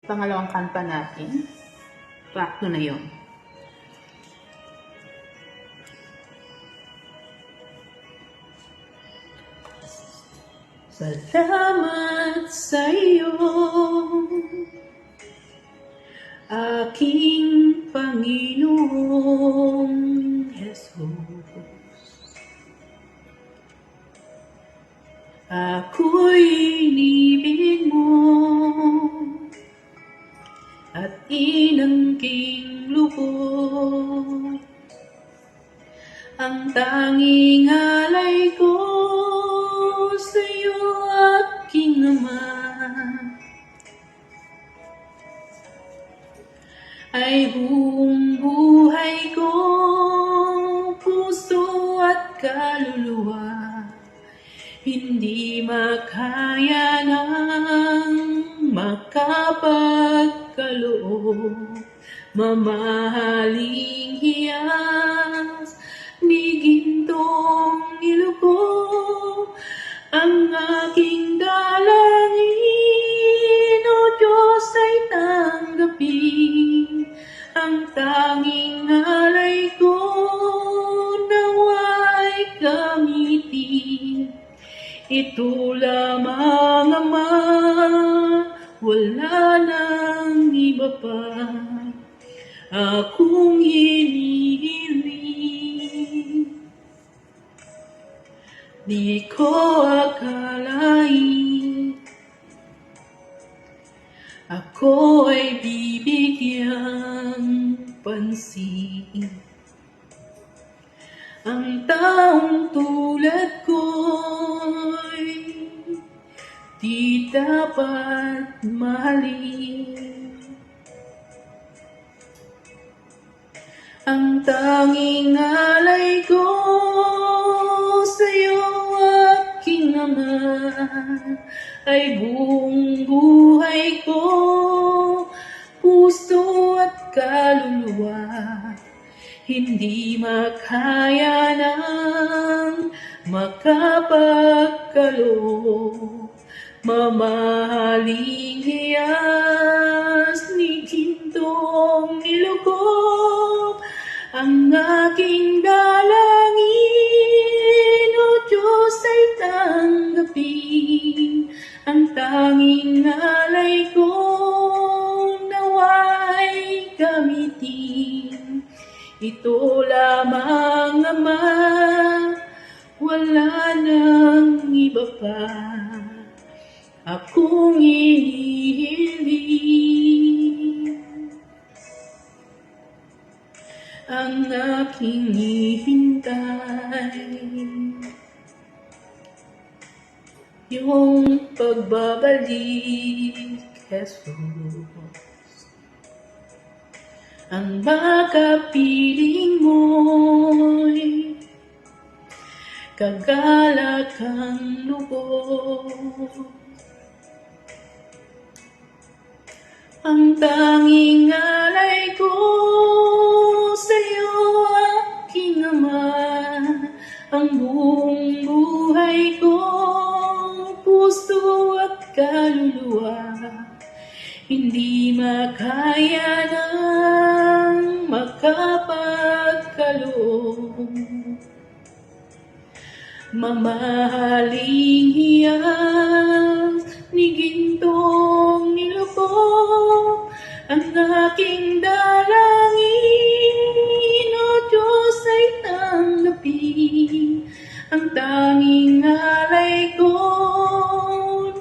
Pangalawang kanta natin. Sakto na yun. Salamat sa iyo, aking Panginoong Jesus. Ako'y inibig mo at inangking lubos. Ang tanging alay ko sa'yo, aking Ama, ay buong buhay ko, puso at kaluluwa. Hindi makaya ng makapagkaloob, mamahaling hiyas ni gintong niluko. Ang aking dalangin, O Diyos, ay tanggapin. Ang tanging alay ko, nawa'y gamitin. Ito lamang, Ama, wala nang iba pa akong hinihiling. Di ko akalain ako ay bibigyang pansin. Ang taong tulad ko'y di dapat mahalin. Ang tanging alay ko sa'yo, aking Ama, ay buong buhay ko, puso at kaluluwa. Hindi makaya ng makapagkaloob, mamahaling hiyas ni gintong niluko. Ang aking dalangin, O Diyos, ay tanggapin. Ang tanging alay ko, nawa'y gamitin. Ito lamang, Ama, wala nang iba pa akong hinihiling. Ang aking hihintay, yung pagbabalik, Jesus. Ang makapiling mo'y kagalakang lubos. Ang tanging alay ko sa'yo, aking Ama, ang buong buhay ko, puso at kaluluwa. Hindi makaya ng makapagkaloob, mamahaling hiyas ni gintong niluko. Ang aking dalangin, O Diyos, ay tanggapin. Ang tanging alay ko,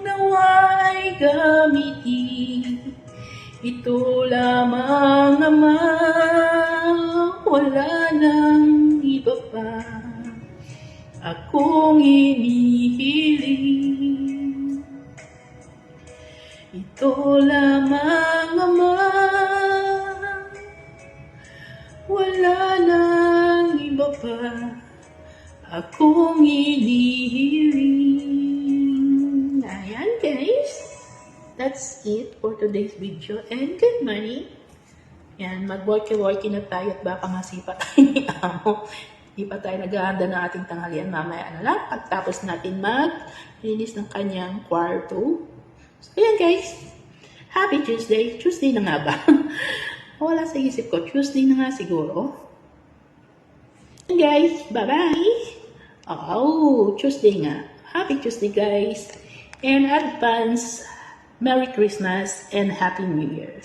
nawa'y gamitin. Ito lamang, Ama, wala nang iba pa akong hinihiling. Ito lamang, Ama, wala nang iba pa akong hinihiling. Ayan, guys. That's it for today's video. And good morning. Yan, mag-worky-worky na tayo at baka masipa tayo ni Amo. Di pa tayo naghahanda ng ating tanghalian. Mamaya na lang. Pagtapos natin mag-linis ng kanyang kwarto. So, ayan guys. Happy Tuesday. Tuesday na nga ba? Wala sa isip ko. Tuesday na nga siguro. Guys, bye-bye. Oh, Tuesday nga. Happy Tuesday, guys. And advance Merry Christmas and Happy New Year.